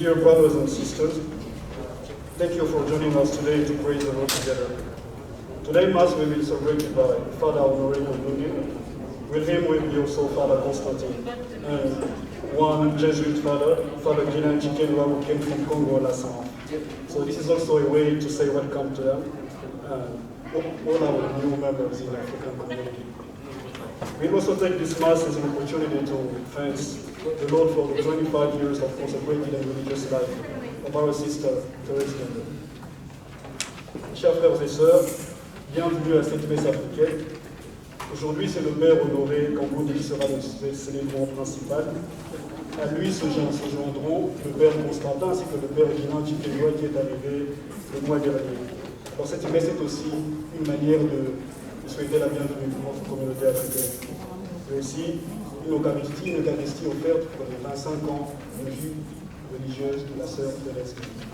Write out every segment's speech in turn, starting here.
Dear brothers and sisters, thank you for joining us today to praise the Lord together. Today Mass will be celebrated by Father Honoré Koundougi. With him will be also Father Constantine and one Jesuit father, Father Gilin Chikenwa, who came from Congo last summer. So this is also a way to say welcome to them and all our new members in the African community. We also take this Mass as an opportunity to thank the Lord for the 25 years of consecrated and religious life of our sister Thérèse Guindon. Chers frères et sœurs, bienvenue à cette messe africaine. Aujourd'hui, c'est le Père Honoré Koundougi qui sera le célébrant principal. À lui se joindront le Père Constantin ainsi que le Père Gilin Chikenwa qui est arrivé le mois dernier. Alors cette messe est aussi une manière de souhaiter la bienvenue pour notre communauté africaine. Et aussi une Eucharistie offerte pour les 25 ans de vie religieuse de la sœur Thérèse Guindon.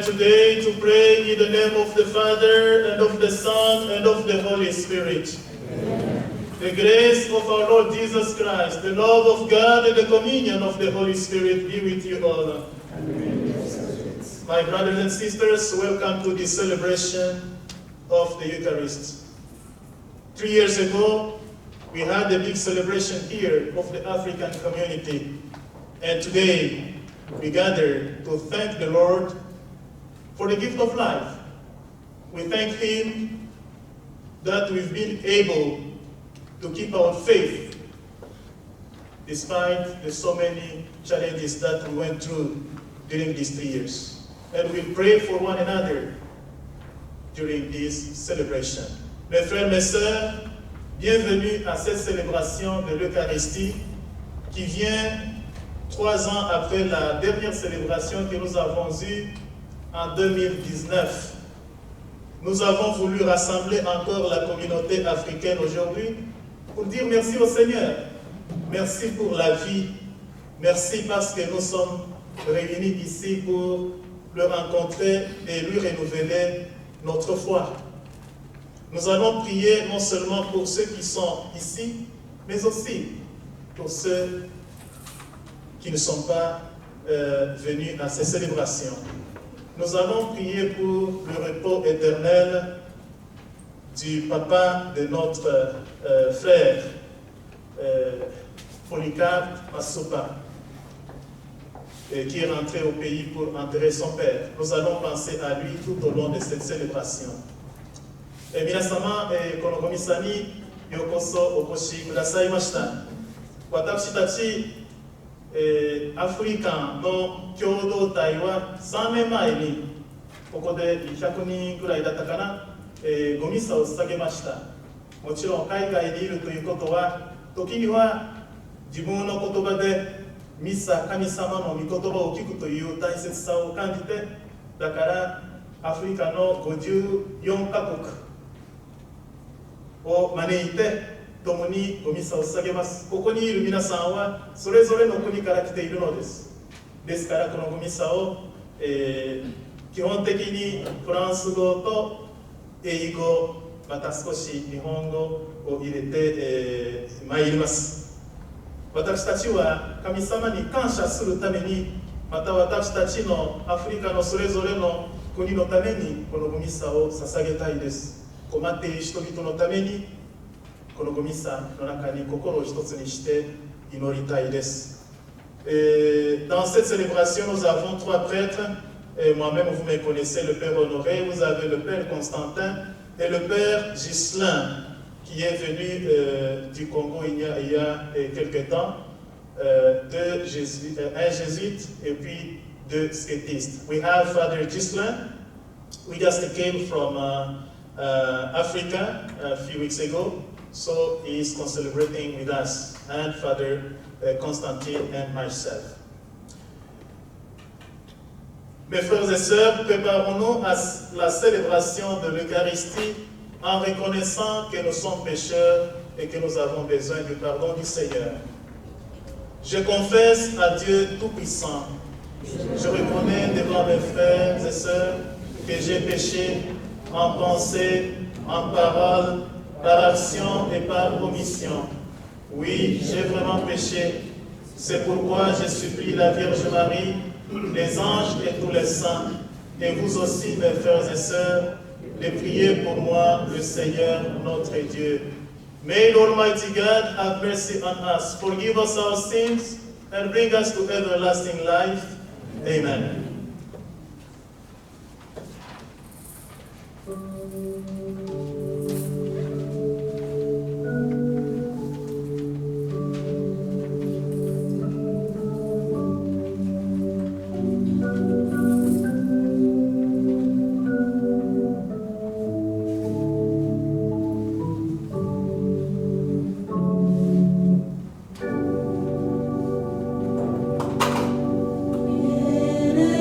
Today to pray in the name of the Father, and of the Son, and of the Holy Spirit. Amen. The grace of our Lord Jesus Christ, the love of God, and the communion of the Holy Spirit be with you all. Amen. My brothers and sisters, welcome to this celebration of the Eucharist. 3 years ago, we had a big celebration here of the African community. And today, we gather to thank the Lord for the gift of life. We thank Him that we've been able to keep our faith despite the so many challenges that we went through during these 3 years. And we pray for one another during this celebration. Mes frères, mes sœurs, bienvenue à cette célébration de l'Eucharistie qui vient 3 ans après la dernière célébration que nous avons eue en 2019. Nous avons voulu rassembler encore la communauté africaine aujourd'hui pour dire merci au Seigneur. Merci pour la vie. Merci parce que nous sommes réunis ici pour le rencontrer et lui renouveler notre foi. Nous allons prier non seulement pour ceux qui sont ici, mais aussi pour ceux qui ne sont pas venus à ces célébrations. Nous allons prier pour le repos éternel du papa de notre frère, Polycarpe Masupa, qui est rentré au pays pour enterrer son père. Nous allons penser à lui tout au long de cette célébration. Minasama, konokomisani yokoso okoshi kudasai mashita. Watashi tachi African no kyodo tai wa 3年前にここで100人くらいだったかな、ごミサを捧げました。もちろん海外にいるということは時には自分の言葉でミサ、神様の御言葉を聞くという大切さを感じて、だからアフリカの54カ国を招いて共にごミサを捧げます。ここにいる皆さんはそれぞれの国から来ているのです。ですからこのごミサを、基本的にフランス語と英語、また少し日本語を入れて、参ります。私たちは神様に感謝するために、また私たちのアフリカのそれぞれの国のためにこのごミサを捧げたいです。困っている人々のためにこのごミサの中に心を一つにして祈りたいです。Dans cette célébration, nous avons 3 prêtres. Moi-même, vous me connaissez, le Père Honoré, vous avez le Père Constantin et le Père Ghislain, qui est venu du Congo il y a quelques temps, un jésuite et puis 2 sketistes. We have Father Ghislain. We just came from Africa a few weeks ago, so he is celebrating with us, and Father Constantine and myself. Mes frères et sœurs, préparons-nous à la célébration de l'Eucharistie en reconnaissant que nous sommes pécheurs et que nous avons besoin du pardon du Seigneur. Je confesse à Dieu Tout-Puissant. Je reconnais devant mes frères et sœurs que j'ai péché en pensée, en parole, par action et par omission. Oui, j'ai vraiment péché. C'est pourquoi je supplie la Vierge Marie, les anges et tous les saints, et vous aussi, mes frères et sœurs, de prier pour moi, le Seigneur, notre Dieu. May Almighty God have mercy on us, forgive us our sins, and bring us to everlasting life. Amen. Viene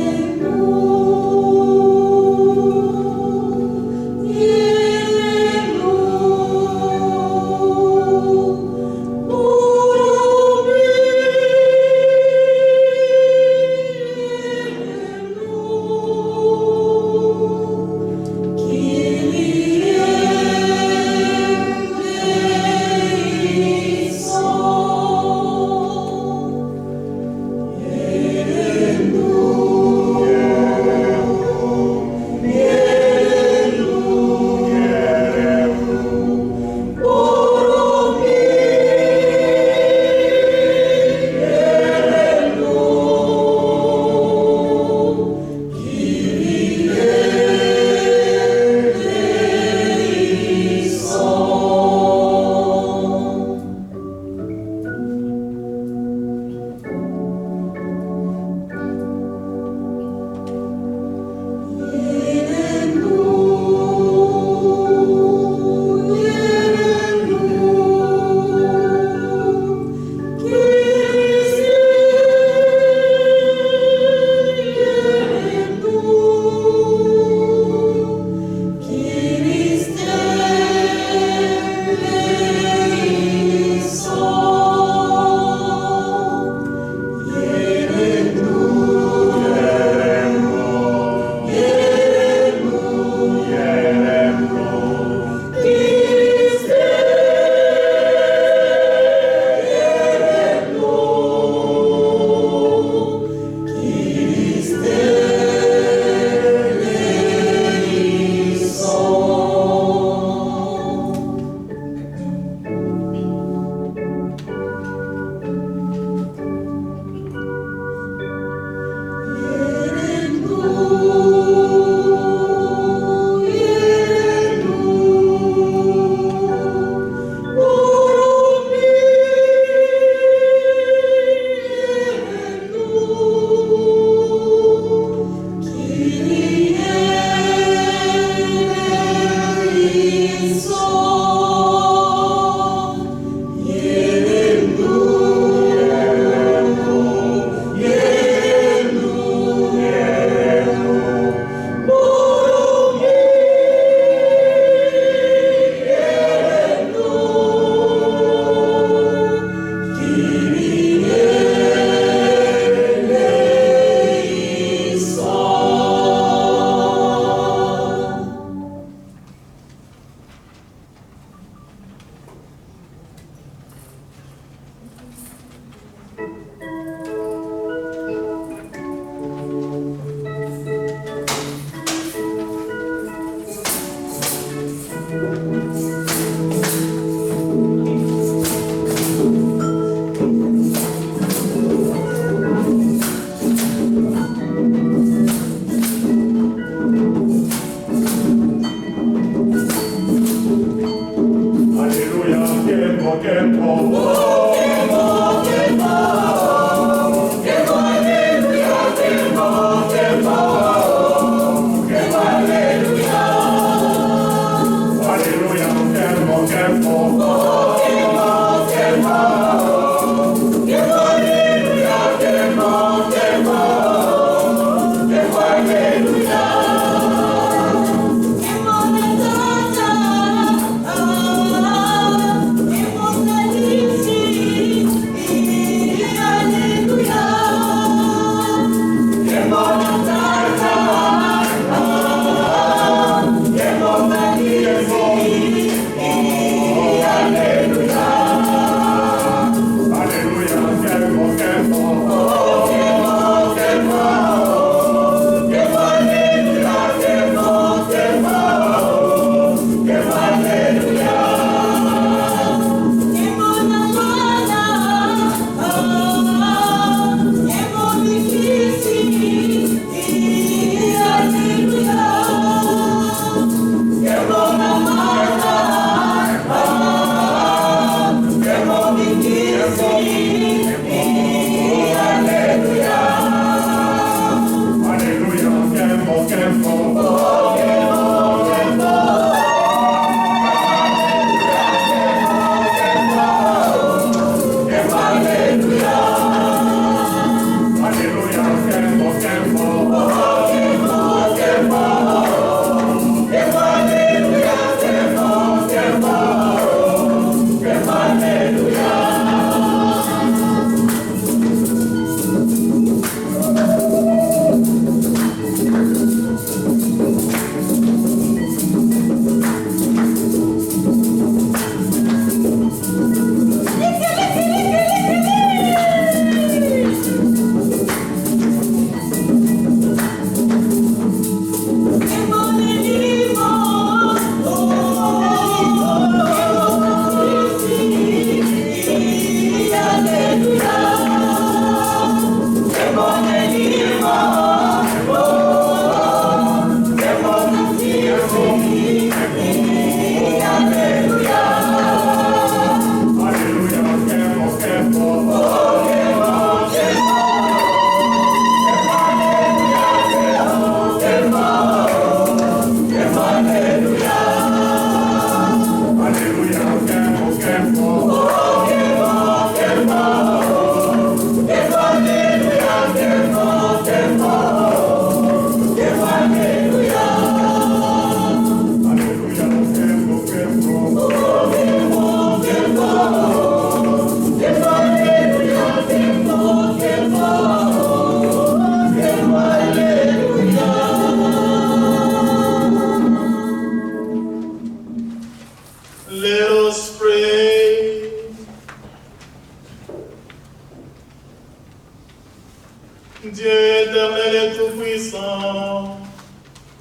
Dieu éternel et tout-puissant,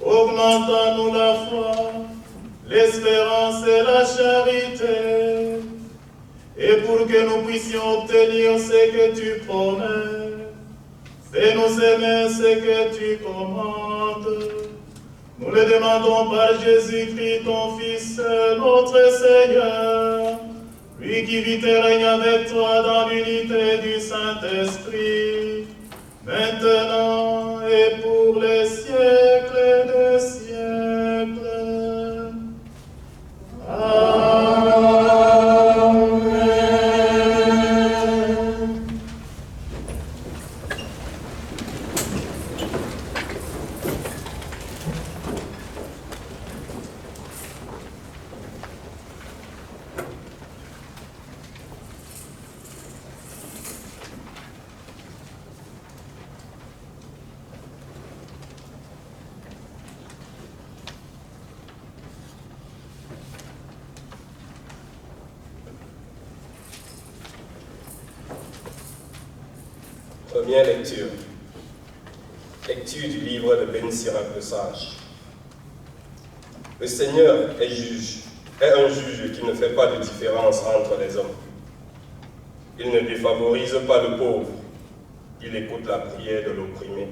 augmente en nous la foi, l'espérance et la charité, et pour que nous puissions obtenir ce que tu promets, fais-nous aimer ce que tu commandes. Nous le demandons par Jésus-Christ, ton Fils, notre Seigneur, lui qui vit et règne avec toi dans l'unité du Saint-Esprit, maintenant et pour les siècles des siècles. Amen. Première lecture. Lecture du livre de Ben Sirach le Sage. Le Seigneur est un juge qui ne fait pas de différence entre les hommes. Il ne défavorise pas le pauvre. Il écoute la prière de l'opprimé.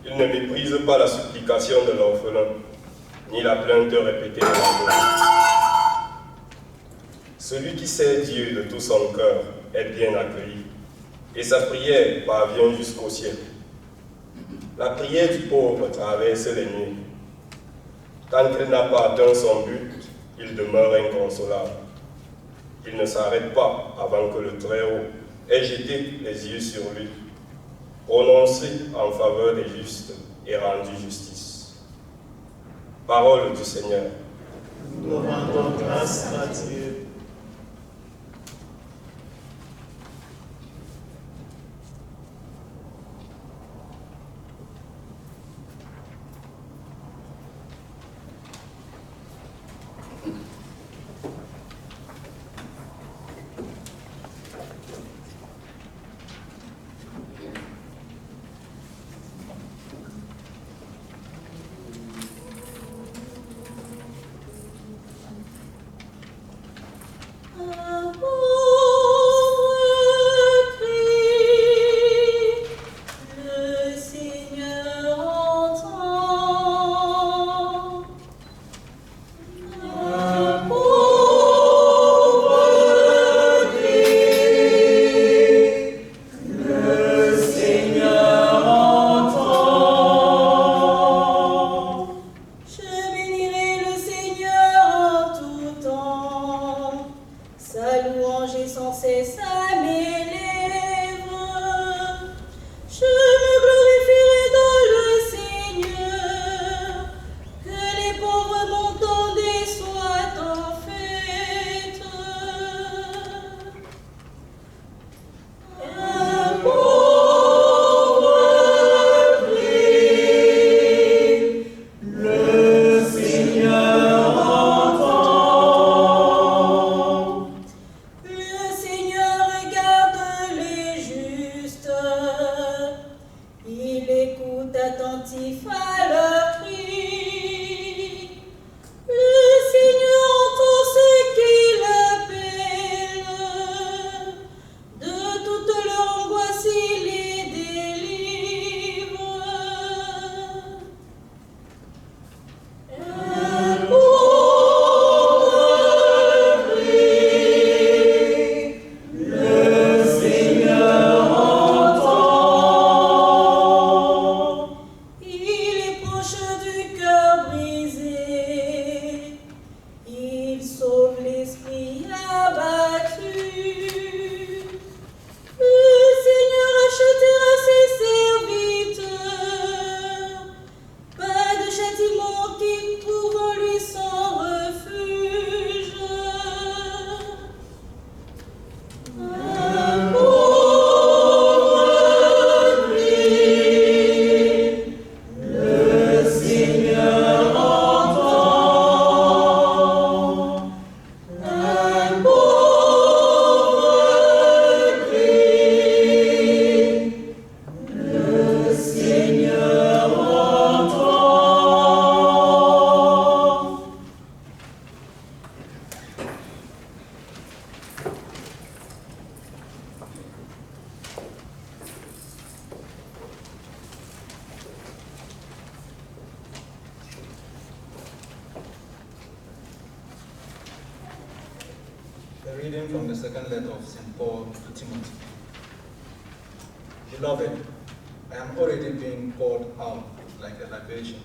Il ne méprise pas la supplication de l'orphelin, ni la plainte répétée de la mort. Celui qui sait Dieu de tout son cœur est bien accueilli, et sa prière parvient jusqu'au ciel. La prière du pauvre traverse les nuits. Tant qu'il n'a pas atteint son but, il demeure inconsolable. Il ne s'arrête pas avant que le Très-Haut ait jeté les yeux sur lui, prononcé en faveur des justes et rendu justice. Parole du Seigneur. Nous rendons grâce à Dieu. A reading from the second letter of St. Paul to Timothy. Beloved, I am already being poured out like a libation,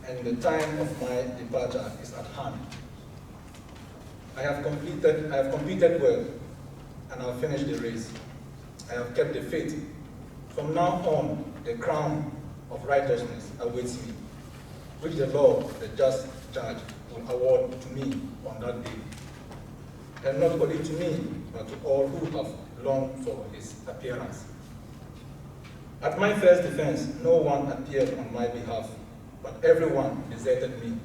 and the time of my departure is at hand. I have competed well, and I have finished the race. I have kept the faith. From now on, the crown of righteousness awaits me, which the Lord, the just judge, will award to me on that day. And not only to me, but to all who have longed for his appearance. At my first defense, no one appeared on my behalf, but everyone deserted me.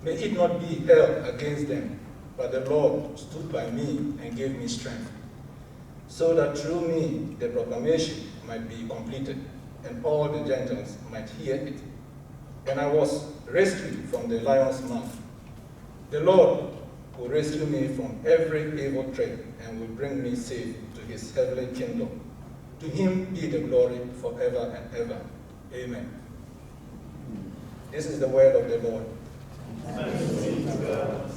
May it not be held against them, but the Lord stood by me and gave me strength, so that through me the proclamation might be completed, and all the Gentiles might hear it. And I was rescued from the lion's mouth. The Lord will rescue me from every evil trait and will bring me safe to his heavenly kingdom. To him be the glory forever and ever. Amen. This is the word of the Lord. Thanks be to God.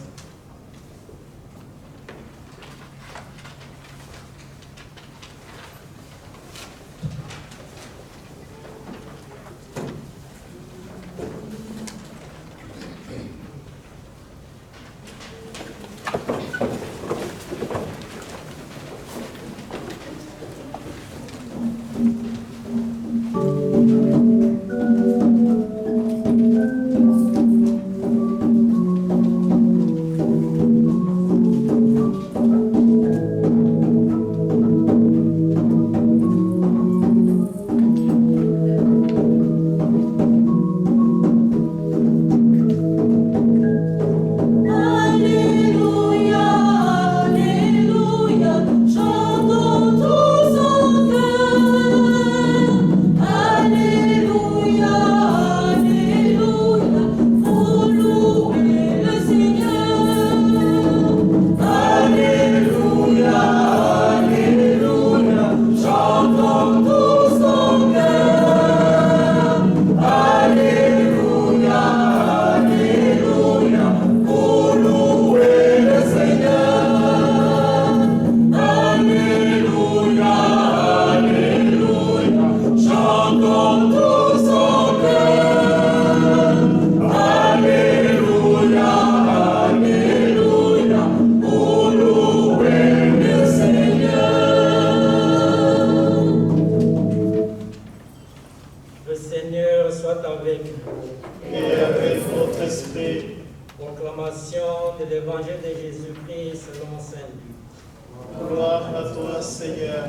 prie selon Saint Luc. Gloire à toi, Seigneur.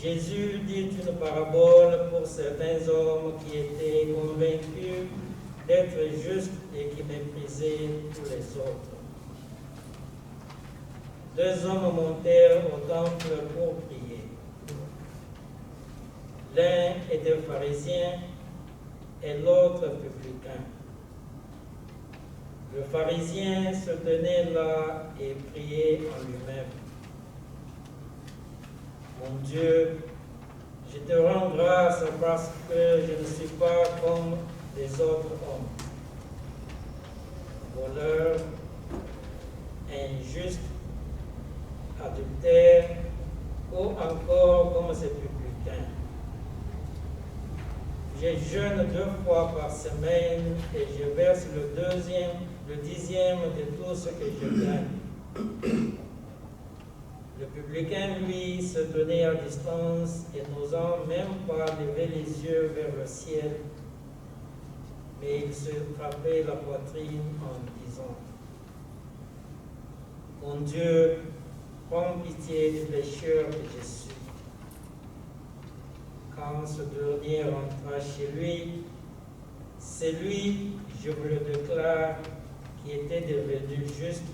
Jésus dit une parabole pour certains hommes qui étaient convaincus d'être justes et qui méprisaient tous les autres. 2 hommes montèrent au temple pour prier. L'un était pharisien et l'autre publicain. Le pharisien se tenait là et priait en lui-même. Mon Dieu, je te rends grâce parce que je ne suis pas comme les autres hommes, voleurs, injustes, adultères ou encore comme ces publicains. Je jeûne 2 fois par semaine et je verse le 10e de tout ce que je gagne. Le publicain, lui, se tenait à distance et n'osant même pas lever les yeux vers le ciel, mais il se frappait la poitrine en disant: Mon Dieu, prends pitié du pécheur que je suis. Quand ce dernier rentra chez lui, c'est lui, je vous le déclare, qui était devenu juste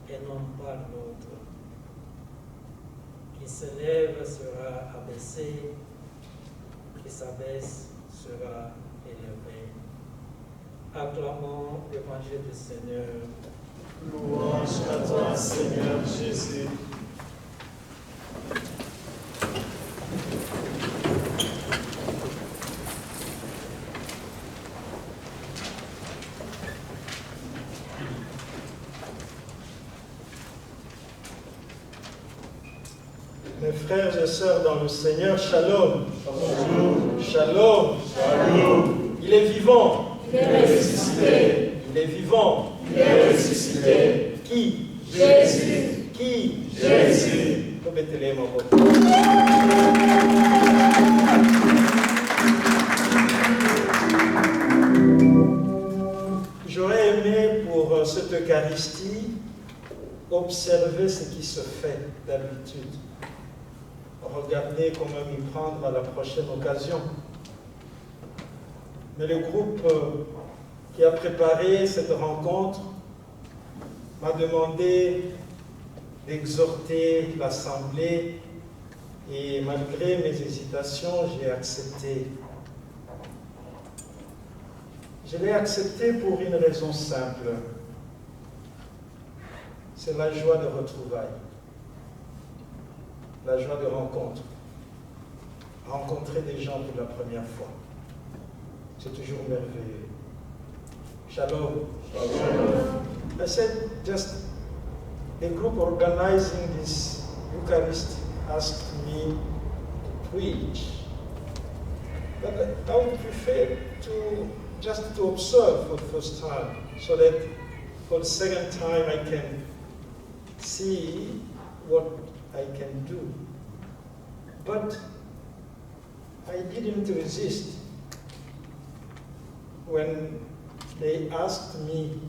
et non pas l'autre. Qui se lève sera abaissé, qui s'abaisse sera élevé. Acclamons l'évangile du Seigneur. Louange à toi, Seigneur Jésus. Mes frères et sœurs dans le Seigneur, shalom. Shalom. Shalom. Il est vivant. Il est ressuscité. Il est vivant. Il est ressuscité. Qui? Jésus. Qui? Jésus. Mettez-les, mon beau. J'aurais aimé pour cette Eucharistie observer ce qui se fait d'habitude. Regardez comment m'y prendre à la prochaine occasion. Mais le groupe qui a préparé cette rencontre m'a demandé d'exhorter l'Assemblée et malgré mes hésitations, j'ai accepté. Je l'ai accepté pour une raison simple. C'est la joie de retrouvailles. La joie de rencontre. Rencontrer des gens pour la première fois. C'est toujours merveilleux. Shalom. Shalom. I said just the group organizing this Eucharist asked me to preach. But I would prefer to just to observe for the first time, so that for the second time I can see what I can do. But I didn't resist when they asked me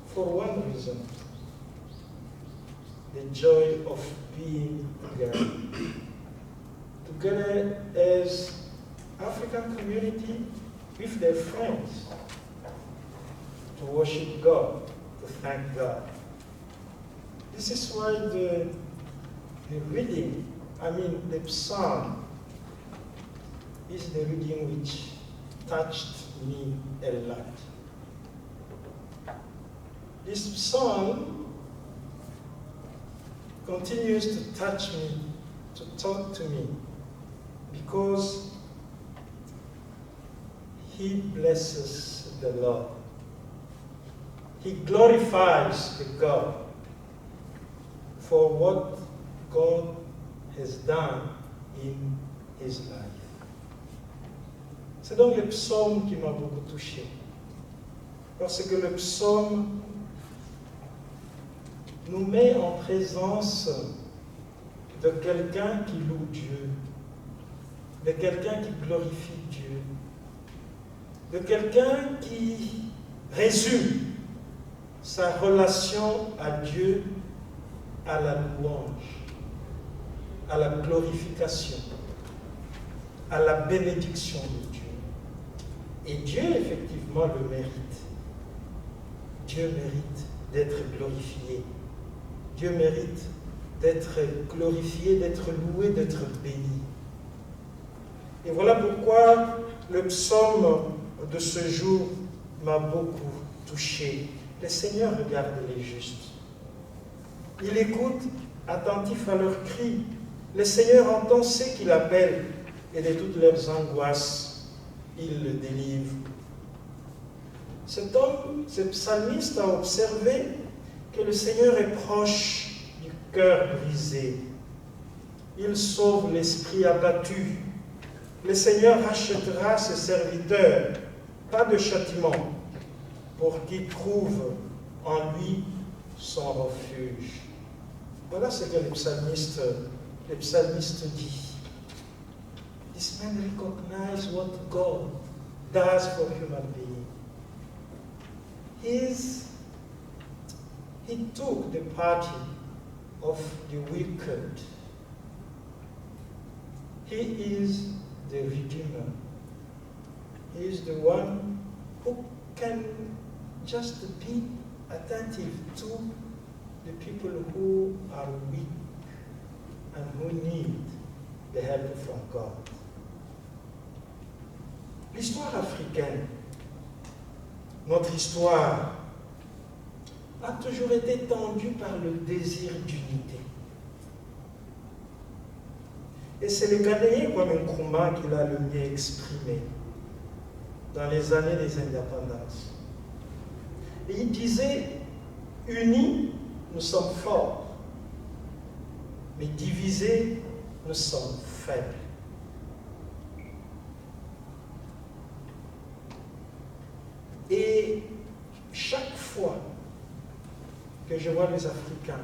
for one reason: the joy of being together. Together as African community with their friends to worship God, to thank God. This is why the reading, the psalm, is the reading which touched me a lot. This psalm continues to touch me, to talk to me, because he blesses the Lord. He glorifies the God for what God has done in his life. C'est donc le psaume qui m'a beaucoup touché. Parce que le psaume nous met en présence de quelqu'un qui loue Dieu, de quelqu'un qui glorifie Dieu, de quelqu'un qui résume sa relation à Dieu à la louange, à la glorification, à la bénédiction de Dieu. Et Dieu, effectivement, le mérite. Dieu mérite d'être glorifié. Dieu mérite d'être glorifié, d'être loué, d'être béni. Et voilà pourquoi le psaume de ce jour m'a beaucoup touché. Le Seigneur regarde les justes. Il écoute, attentif à leurs cris. Le Seigneur entend ceux qui l'appellent et de toutes leurs angoisses, il le délivre. Cet homme, ce psalmiste a observé que le Seigneur est proche du cœur brisé. Il sauve l'esprit abattu. Le Seigneur rachètera ses serviteurs, pas de châtiment, pour qu'ils trouvent en lui son refuge. Voilà ce que le psalmiste dit. This man recognizes what God does for human beings. He took the party of the wicked. He is the Redeemer. He is the one who can just be attentive to the people who are weak and who need the help from God. L'histoire africaine, notre histoire, a toujours été tendue par le désir d'unité. Et c'est le Ghanéen Kwame Nkrumah qui l'a le mieux exprimé dans les années des indépendances. Et il disait, unis, nous sommes forts, mais divisés, nous sommes faibles. Et chaque fois que je vois les Africains,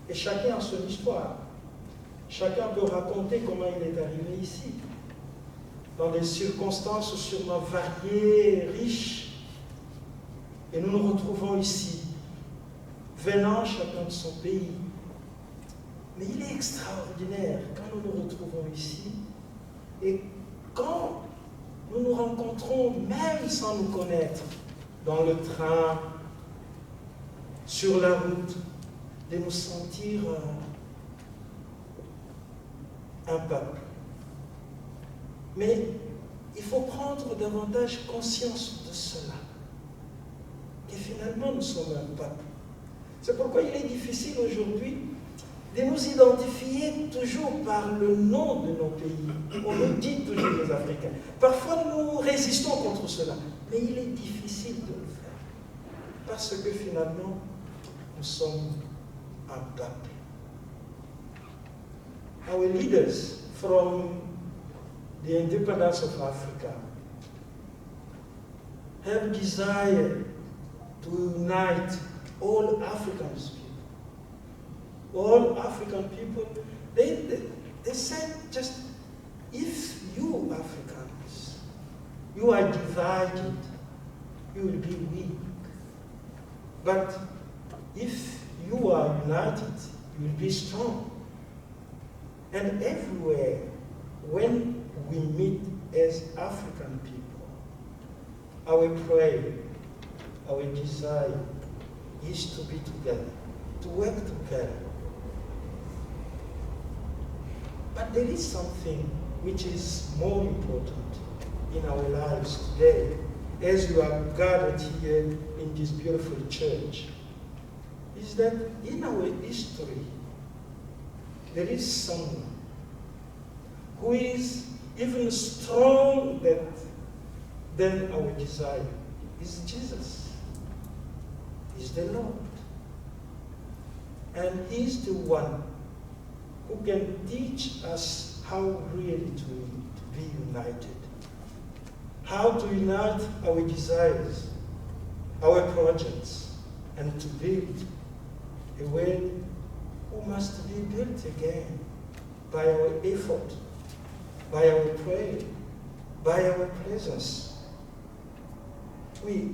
et chacun a son histoire, chacun peut raconter comment il est arrivé ici, dans des circonstances sûrement variées, riches, et nous nous retrouvons ici, venant chacun de son pays. Mais il est extraordinaire quand nous nous retrouvons ici, et quand nous nous rencontrons, même sans nous connaître, dans le train, sur la route, de nous sentir un peuple. Mais il faut prendre davantage conscience de cela, que finalement nous sommes un peuple. C'est pourquoi il est difficile aujourd'hui de nous identifier toujours par le nom de nos pays. On nous dit toujours les Africains. Parfois nous résistons contre cela, mais il est difficile de le faire. Parce que finalement, nous sommes un peuple. Our leaders from the independence of Africa have desired to unite all African people. All African people, they said just, if you Africans, you are divided, you will be weak. But if you are united, you will be strong. And everywhere, when we meet as African people, our prayer, our desire is to be together, to work together. But there is something which is more important in our lives today, as you are gathered here in this beautiful church, is that in our history, there is someone who is even stronger than our desire. Is Jesus. He's the Lord. And He's the one who can teach us how really to be united. How to unite our desires, our projects, and to build a world who must be built again by our effort, by our prayer, by our presence, Oui,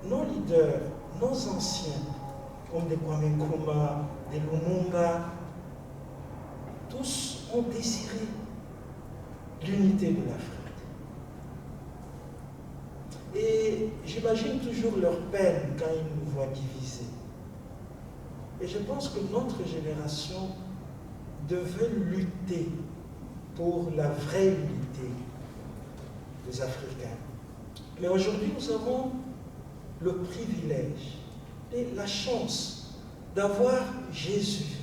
nos leaders, nos anciens, comme des Kwame Nkrumah, des Lumumba, tous ont désiré l'unité de l'Afrique. Et j'imagine toujours leur peine quand ils nous voient divisés. Et je pense que notre génération devait lutter pour la vraie unité des Africains. Mais aujourd'hui, nous avons le privilège et la chance d'avoir Jésus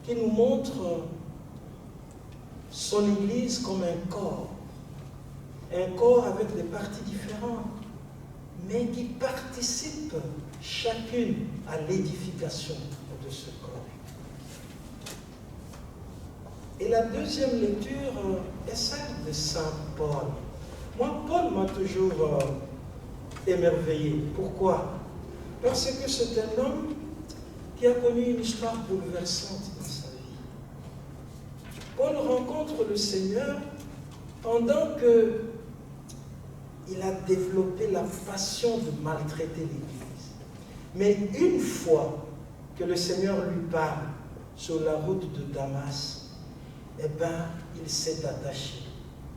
qui nous montre son Église comme un corps avec des parties différentes, mais qui participent chacune à l'édification de ce corps. Et la deuxième lecture est celle de Saint Paul. Moi, Paul m'a toujours émerveillé. Pourquoi? Parce que c'est un homme qui a connu une histoire bouleversante dans sa vie. Paul rencontre le Seigneur pendant qu'il a développé la passion de maltraiter l'Église. Mais une fois que le Seigneur lui parle sur la route de Damas, eh bien, il s'est attaché,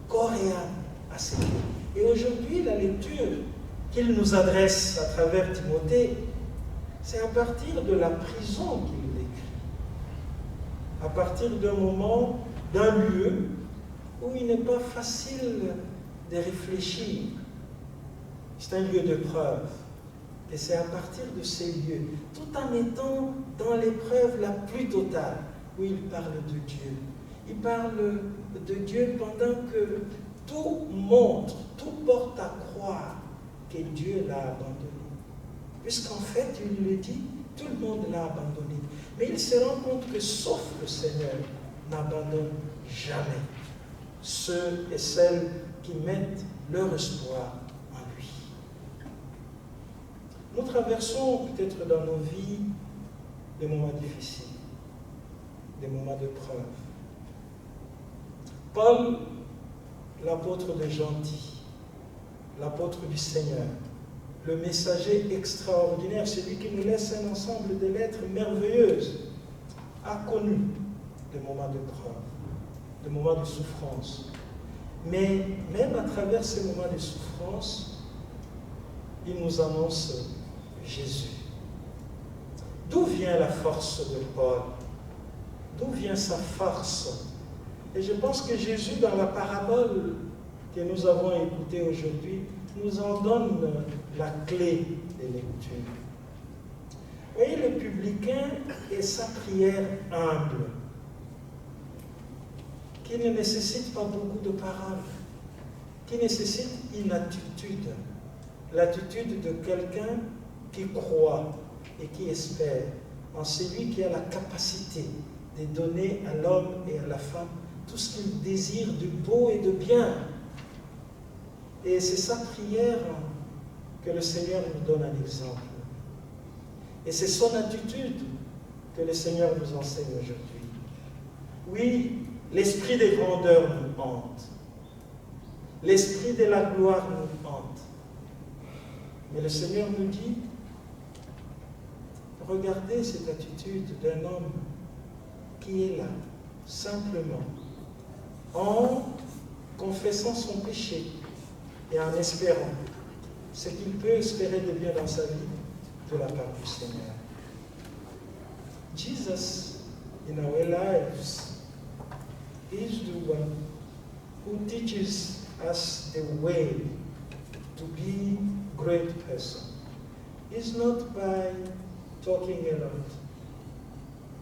corps et âme, à cette Église. Et aujourd'hui, la lecture qu'il nous adresse à travers Timothée, c'est à partir de la prison qu'il l'écrit. À partir d'un moment, d'un lieu où il n'est pas facile de réfléchir. C'est un lieu de preuve. Et c'est à partir de ces lieux, tout en étant dans l'épreuve la plus totale, où il parle de Dieu. Il parle de Dieu pendant que tout montre, tout porte à croire que Dieu l'a abandonné. Puisqu'en fait, il le dit, tout le monde l'a abandonné. Mais il se rend compte que sauf le Seigneur n'abandonne jamais ceux et celles qui mettent leur espoir en lui. Nous traversons peut-être dans nos vies des moments difficiles, des moments de preuve. Paul, l'apôtre des gentils, l'apôtre du Seigneur, le messager extraordinaire, celui qui nous laisse un ensemble de lettres merveilleuses, a connu des moments de preuve, des moments de souffrance. Mais même à travers ces moments de souffrance, il nous annonce Jésus. D'où vient la force de Paul? D'où vient sa force? Et je pense que Jésus, dans la parabole que nous avons écoutée aujourd'hui, nous en donne la clé des lectures. Vous voyez, le publicain et sa prière humble, qui ne nécessite pas beaucoup de paroles, qui nécessite une attitude, l'attitude de quelqu'un qui croit et qui espère en celui qui a la capacité de donner à l'homme et à la femme tout ce qu'il désire de beau et de bien. Et c'est sa prière que le Seigneur nous donne un exemple. Et c'est son attitude que le Seigneur nous enseigne aujourd'hui. Oui, l'esprit des grandeurs nous hante. L'esprit de la gloire nous hante. Mais le Seigneur nous dit, regardez cette attitude d'un homme qui est là, simplement, en confessant son péché et en espérant ce qu'il peut espérer de bien dans sa vie de la part du Seigneur. Jesus, in our lives, is the one who teaches us the way to be a great person. It's not by talking a lot,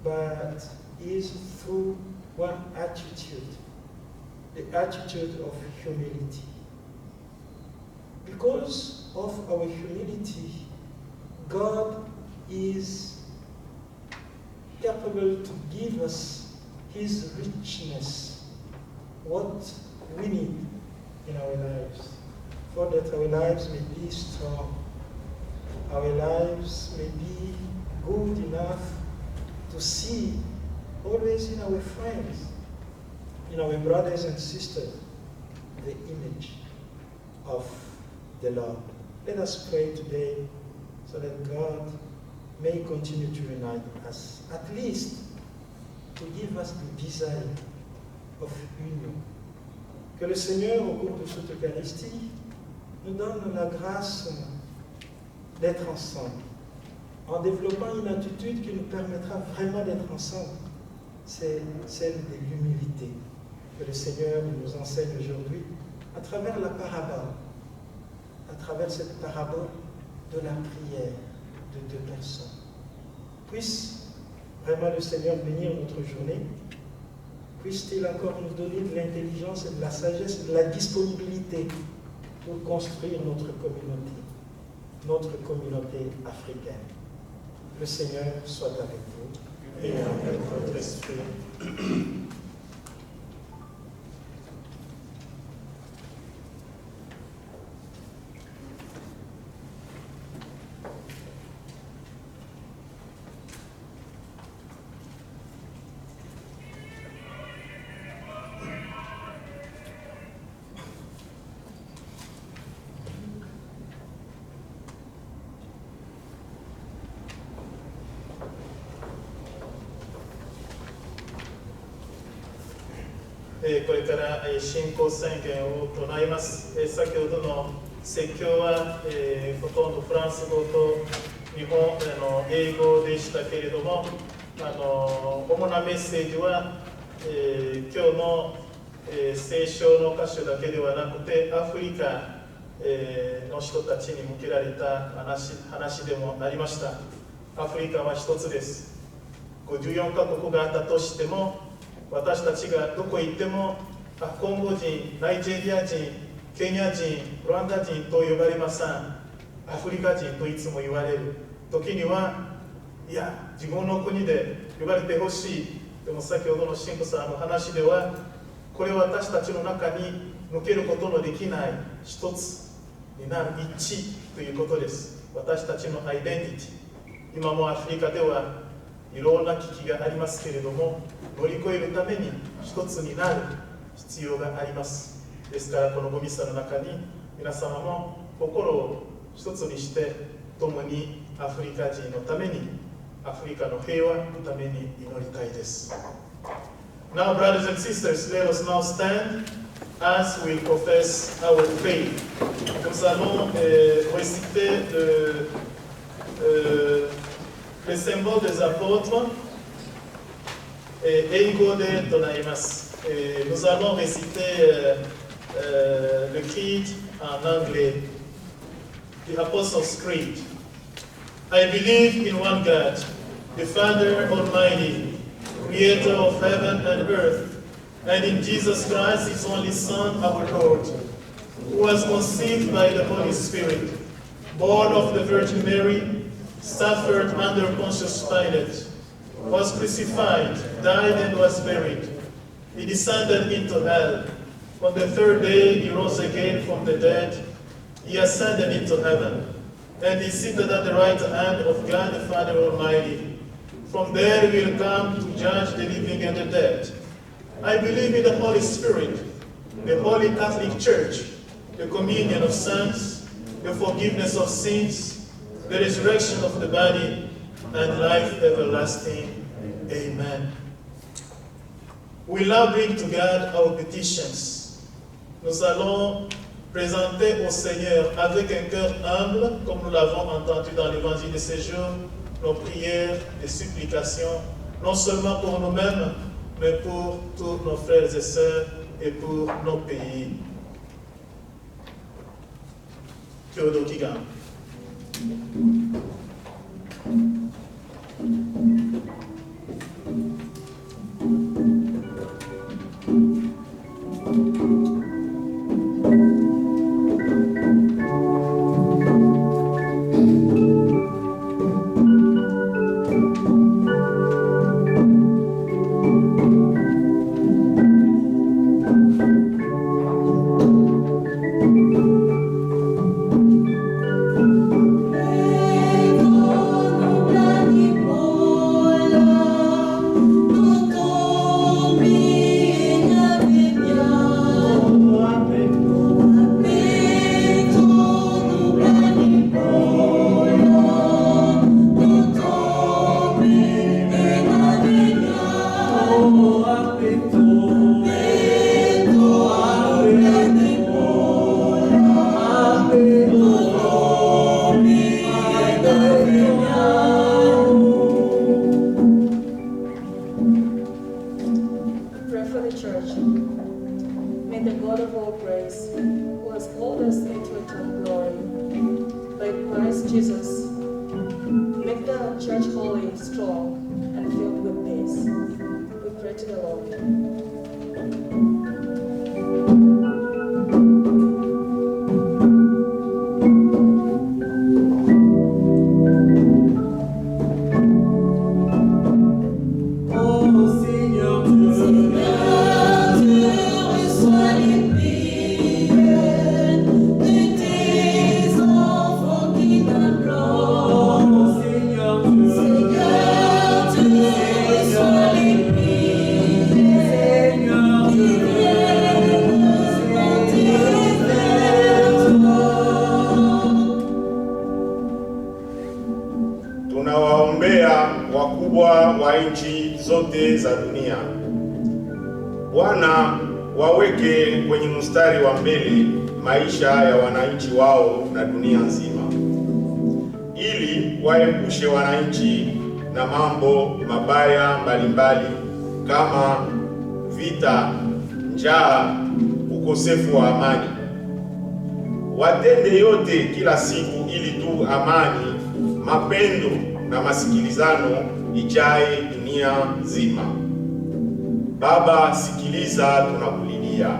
but is through one attitude, the attitude of humility. Because of our humility, God is capable to give us His richness, what we need in our lives, for that our lives may be strong, our lives may be good enough to see always in our friends, in our brothers and sisters, the image of the Lord. Let us pray today so that God may continue to unite us, at least to give us the desire of union. Que le Seigneur, au cours de cette Eucharistie, nous donne la grâce d'être ensemble, en développant une attitude qui nous permettra vraiment d'être ensemble. C'est celle de l'humilité que le Seigneur nous enseigne aujourd'hui à travers la parabole, à travers cette parabole de la prière de 2 personnes. Puisse vraiment le Seigneur bénir notre journée. Puisse-t-il encore nous donner de l'intelligence et de la sagesse et de la disponibilité pour construire notre communauté africaine. Le Seigneur soit avec vous et avec votre esprit.これから信仰宣言を唱います。先ほどの説教はほとんどフランス語と日本の英語でしたけれども、主なメッセージは今日の聖書の箇所だけではなくてアフリカの人たちに向けられた話でもありました。アフリカは一つです。54カ国があったとしても私たちがどこ行ってもコンゴ人、ナイジェリア人、ケニア人、ルワンダ人と呼ばれません。アフリカ人といつも言われる。時にはいや自分の国で呼ばれてほしい。でも先ほどの神父さんの話ではこれは私たちの中に抜けることのできない一つになる一致ということです。私たちのアイデンティティ。今もアフリカではいろんな危機がありますけれども乗り越えるために一つになる必要があります。ですからこのごミサの中に皆様も心を一つにして共にアフリカ人のためにアフリカの平和のために祈りたいです。Now, brothers and sisters, let us now stand as we confess our faith. Nous allons réciter le symbole des apôtres. Eigo de Tonaimas. Nous allons réciter le creed en anglais, the Apostles' Creed. I believe in one God, the Father Almighty, creator of heaven and earth, and in Jesus Christ, his only Son, our Lord, who was conceived by the Holy Spirit, born of the Virgin Mary, suffered under Pontius Pilate, was crucified, died and was buried. He descended into hell. On the third day he rose again from the dead. He ascended into heaven, and is seated at the right hand of God the Father Almighty. From there he will come to judge the living and the dead. I believe in the Holy Spirit, the Holy Catholic Church, the communion of saints, the forgiveness of sins, the resurrection of the body, and life everlasting. Amen. We now bring to God our petitions. Nous allons présenter au Seigneur avec un cœur humble, comme nous l'avons entendu dans l'évangile de ces jours, nos prières et supplications, non seulement pour nous-mêmes, mais pour tous nos frères et sœurs et pour nos pays. Kyodo Kigan. Ego Christ Jesus. Make the church holy, strong, and filled with peace. We pray to the Lord. Tunawaombea wakubwa wa nchi zote za dunia. Bwana, waweke kwenye mstari wa mbele maisha ya wananchi wao na dunia nzima, ili waepushe wananchi na mambo mabaya mbalimbali kama vita, njaa, ukosefu wa amani. Watende yote kila siku ili tu amani, mapendo na masikilizano ijae dunia nzima. Baba, sikiliza tunakulilia.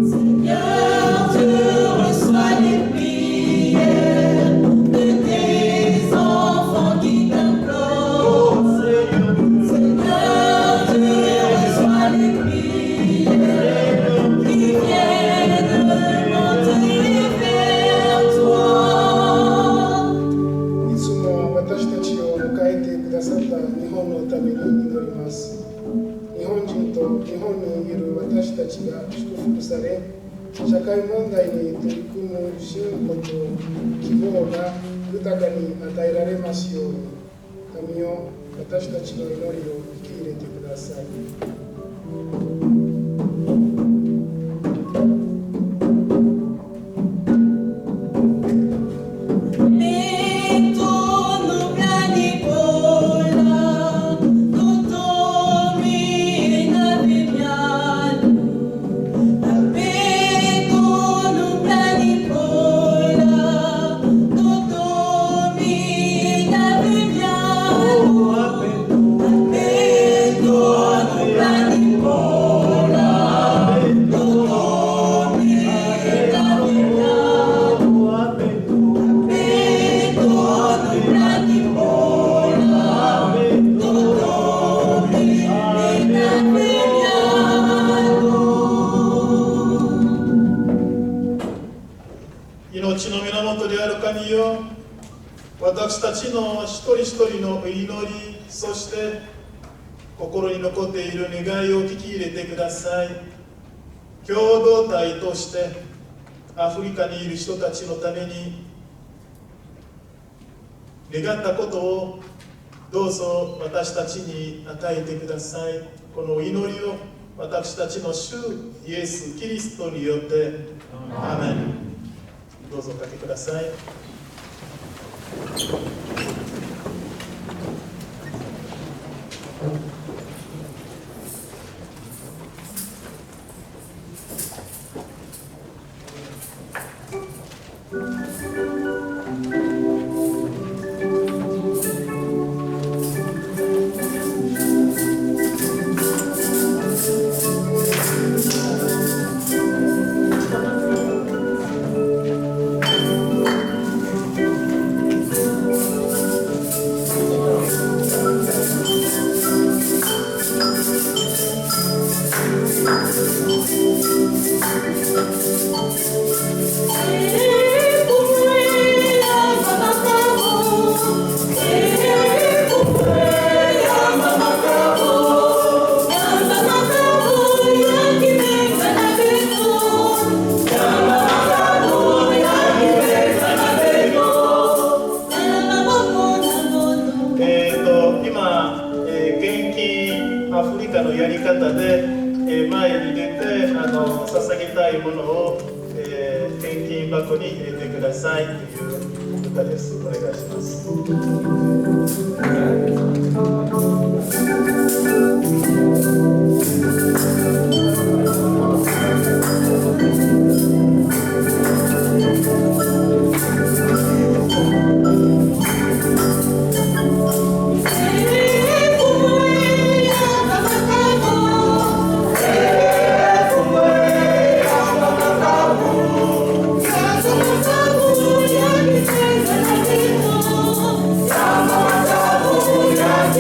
Seigneur, tu reçois les prières. 社会問題に取り組む進歩と希望が豊かに与えられますように、神よ、私たちの祈りを聞き入れてください。命の源である神よ、私たちの一人一人の祈り、そして心に残っている願いを聞き入れてください。共同体としてアフリカにいる人たちのために願ったことをどうぞ私たちに与えてください。この祈りを私たちの主イエス・キリストによってアーメン。どうぞおかけください。アフリカのやり方で、前に出て捧げたいものを、献金箱に入れてくださいという歌です。お願いします。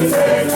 Thank you.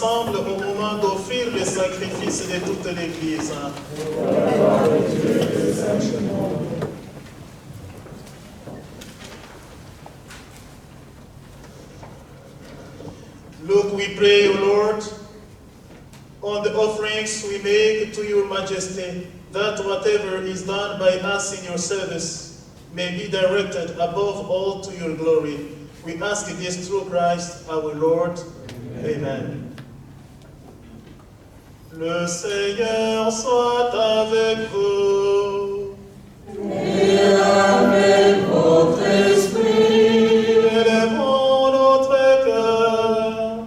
ensemble au moment d'offrir le sacrifice de toute l'Église. Look, we pray, O Lord, on the offerings we make to your majesty, that whatever is done by us in your service may be directed above all to your glory. We ask this through Christ our Lord. Amen. Le Seigneur soit avec vous. Et avec votre esprit. Élevons notre cœur.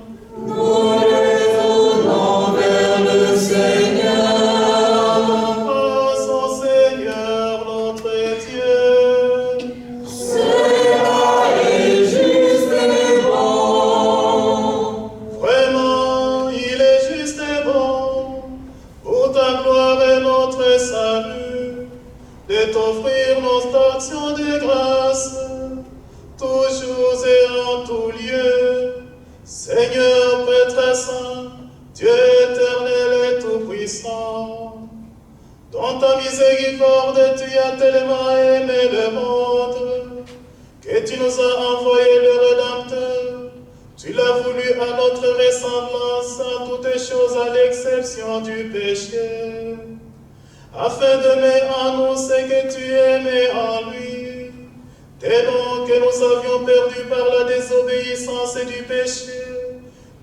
Nous retournons vers le Seigneur. Grâce au Seigneur notre Dieu. Cela est juste et bon. Vraiment, il est juste et bon, pour ta gloire et notre salut, de t'offrir nos actions de grâce, toujours et en tout lieu. Seigneur, Prêtre Saint, Dieu éternel et tout-puissant, dans ta miséricorde, tu as tellement aimé le monde, que tu nous as envoyé le Rédempteur. Tu l'as voulu à notre ressemblance en toutes choses à l'exception du péché, afin de mettre en nous ce que tu aimais en lui. Dès donc que nous avions perdu par la désobéissance et du péché,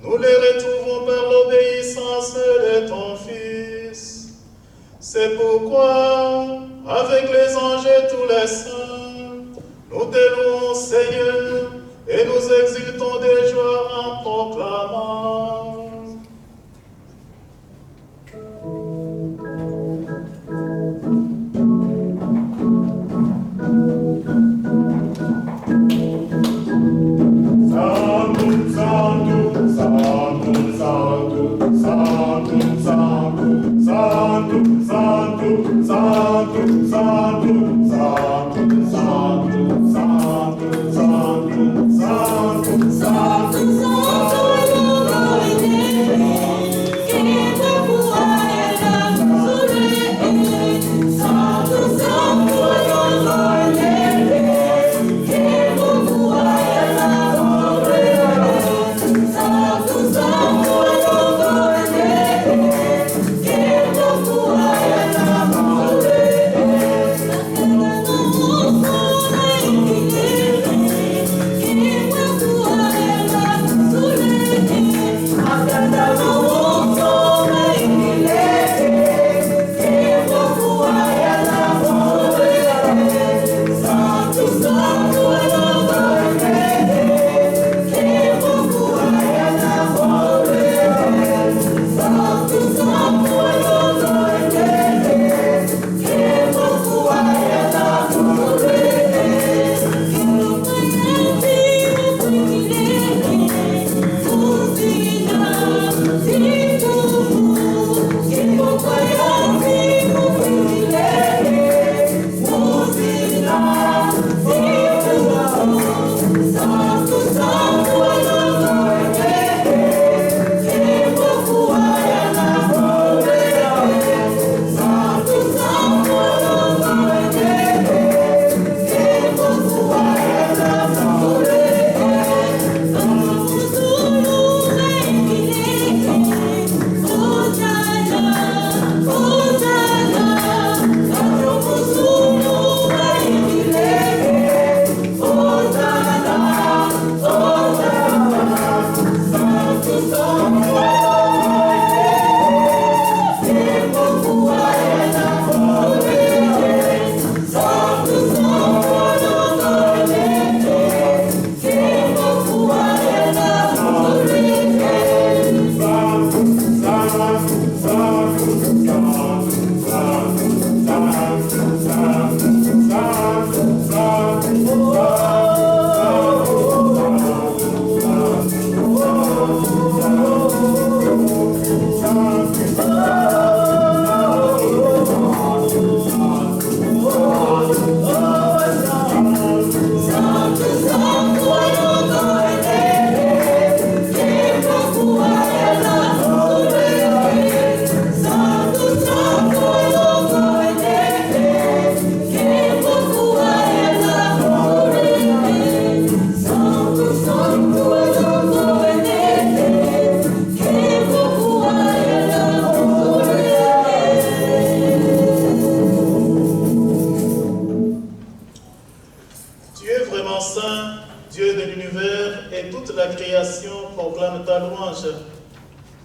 nous les retrouvons par l'obéissance de ton Fils. C'est pourquoi, avec les anges et tous les saints, nous te louons, Seigneur, et nous exultons de joie en proclamant. Santo, Santo, Santo, Santo, Santo, Santo, Santo, Santo, Santo, Santo, Santo, Santo, Santo, Santo, Santo, Santo, Santo,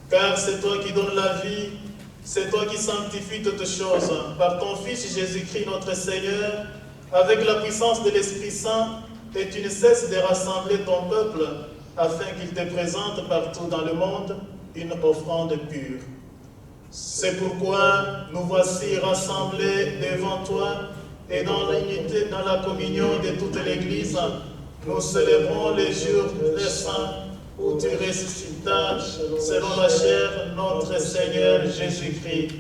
Car c'est toi qui donnes la vie, c'est toi qui sanctifies toutes choses. Par ton Fils Jésus-Christ notre Seigneur, avec la puissance de l'Esprit Saint, et tu ne cesses de rassembler ton peuple, afin qu'il te présente partout dans le monde une offrande pure. C'est pourquoi nous voici rassemblés devant toi, et dans l'unité, dans la communion de toute l'Église, nous célébrons les jours des saints où tu ressuscitas selon la chair notre Seigneur Jésus-Christ.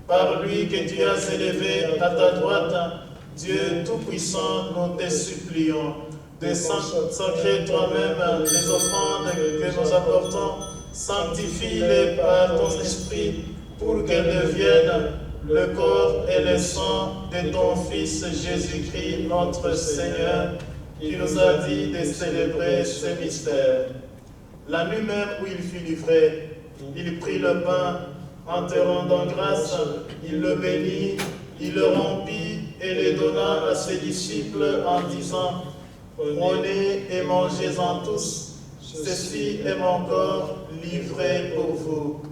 Par lui que tu as élevé à ta droite, Dieu Tout-Puissant, nous te supplions de consacrer toi-même les offrandes que nous apportons, sanctifie-les par ton esprit pour qu'elles deviennent le corps et le sang de ton Fils Jésus-Christ, notre Seigneur, qui nous a dit de célébrer ce mystère. La nuit même où il fut livré, il prit le pain, en te rendant grâce, il le bénit, il le rompit et le donna à ses disciples en disant, « Prenez et mangez-en tous, ceci est mon corps livré pour vous. »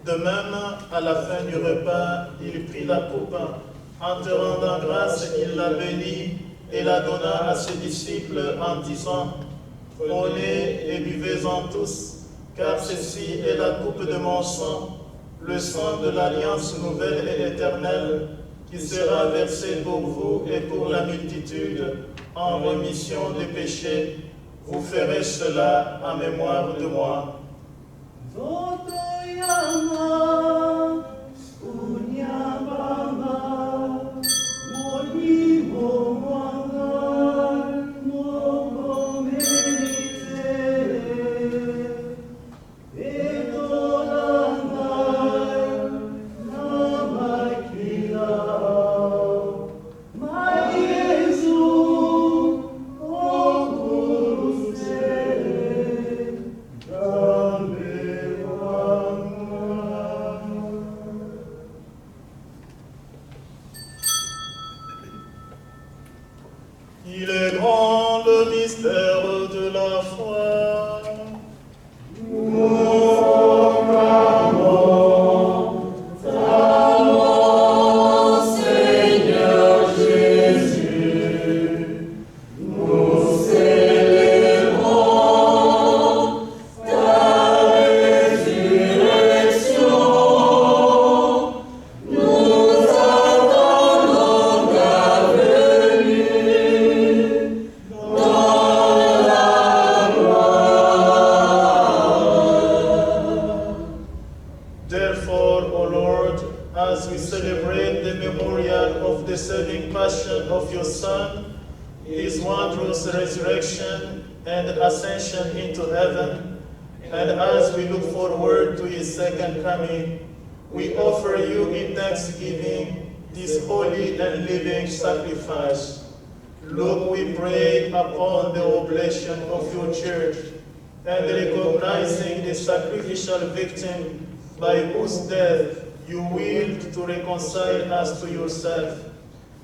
De même, à la fin du repas, il prit la coupe. En te rendant grâce, il la bénit et la donna à ses disciples en disant, « Prenez et buvez-en tous, car ceci est la coupe de mon sang, le sang de l'alliance nouvelle et éternelle, qui sera versé pour vous et pour la multitude en rémission des péchés. Vous ferez cela en mémoire de moi. » Il est grand le mystère de la foi. Nous proclamons ta mort, Seigneur Jésus. Nous célébrons ta résurrection. Nous attendons ta venue. Therefore, O Lord, as we celebrate the memorial of the saving passion of your Son, his wondrous resurrection and ascension into heaven, and as we look forward to his second coming, we offer you in thanksgiving this holy and living sacrifice. Look, we pray, upon the oblation of your church, and recognizing the sacrificial victim by whose death you willed to reconcile us to yourself.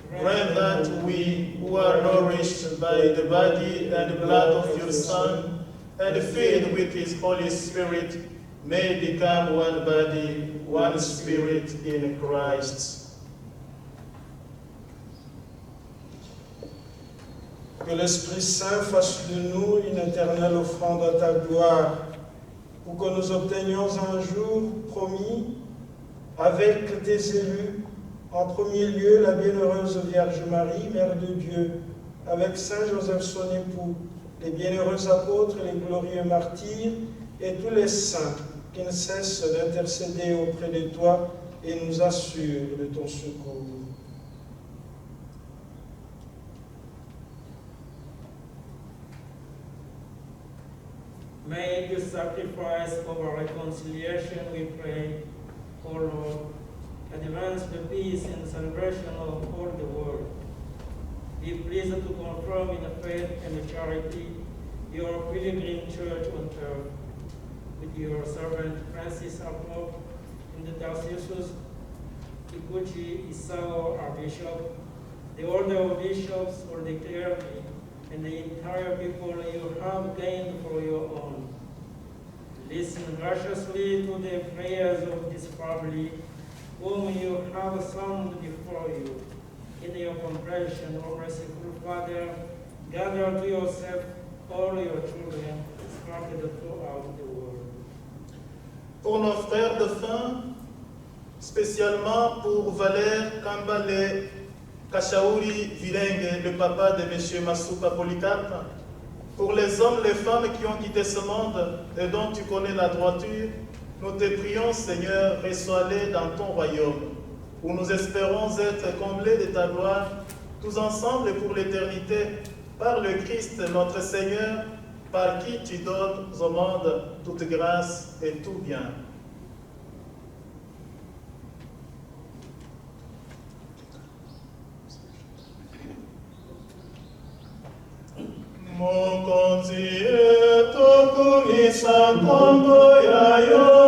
Grant that we, who are nourished by the body and blood of your Son, and filled with his Holy Spirit, may become one body, one spirit in Christ. Que l'Esprit Saint fasse de nous une éternelle offrande à ta gloire, pour que nous obtenions un jour promis, avec tes élus, en premier lieu la bienheureuse Vierge Marie, Mère de Dieu, avec Saint Joseph son époux, les bienheureux apôtres, les glorieux martyrs, et tous les saints qui ne cessent d'intercéder auprès de toi et nous assurent de ton secours. May the sacrifice of our reconciliation, we pray, O Lord, advance the peace and celebration of all the world. Be pleased to confirm in the faith and the charity your pilgrim church on earth, with your servant Francis our Pope, in the Diocese, Kikuchi Isao our Bishop, the order of bishops, or the clergy, and the entire people you have gained for your own. Listen graciously to the prayers of this family, whom you have summoned before you. In your compassion, O merciful Father, gather to yourself all your children scattered throughout the world. Pour nos frères de faim, spécialement pour Valère Kambale Kashauri Vilenge, le papa de M. Masuka Polycarpe, pour les hommes et les femmes qui ont quitté ce monde et dont tu connais la droiture, nous te prions, Seigneur, reçois-les dans ton royaume, où nous espérons être comblés de ta gloire, tous ensemble et pour l'éternité, par le Christ notre Seigneur, par qui tu donnes au monde toute grâce et tout bien. Mokonzi tokumisa nkombo yayo.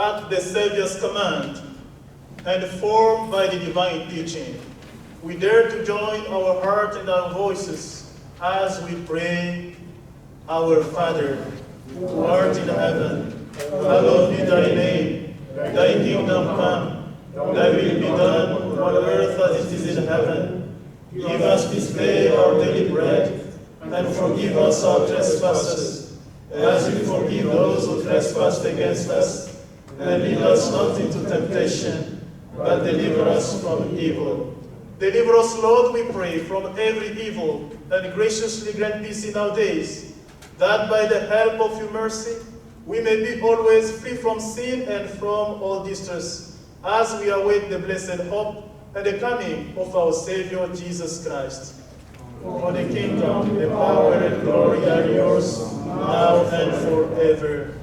At the Savior's command, and formed by the divine teaching, we dare to join our heart and our voices as we pray, Our Father, who art in heaven, hallowed be thy name. Thy kingdom come, thy will be done on earth as it is in heaven. Give us this day our daily bread, and forgive us our trespasses, as we forgive those who trespass against us. And lead us not into temptation, but deliver us from evil. Deliver us, Lord, we pray, from every evil, and graciously grant peace in our days, that by the help of your mercy, we may be always free from sin and from all distress, as we await the blessed hope and the coming of our Savior Jesus Christ. For the kingdom, the power, and glory are yours, now and forever.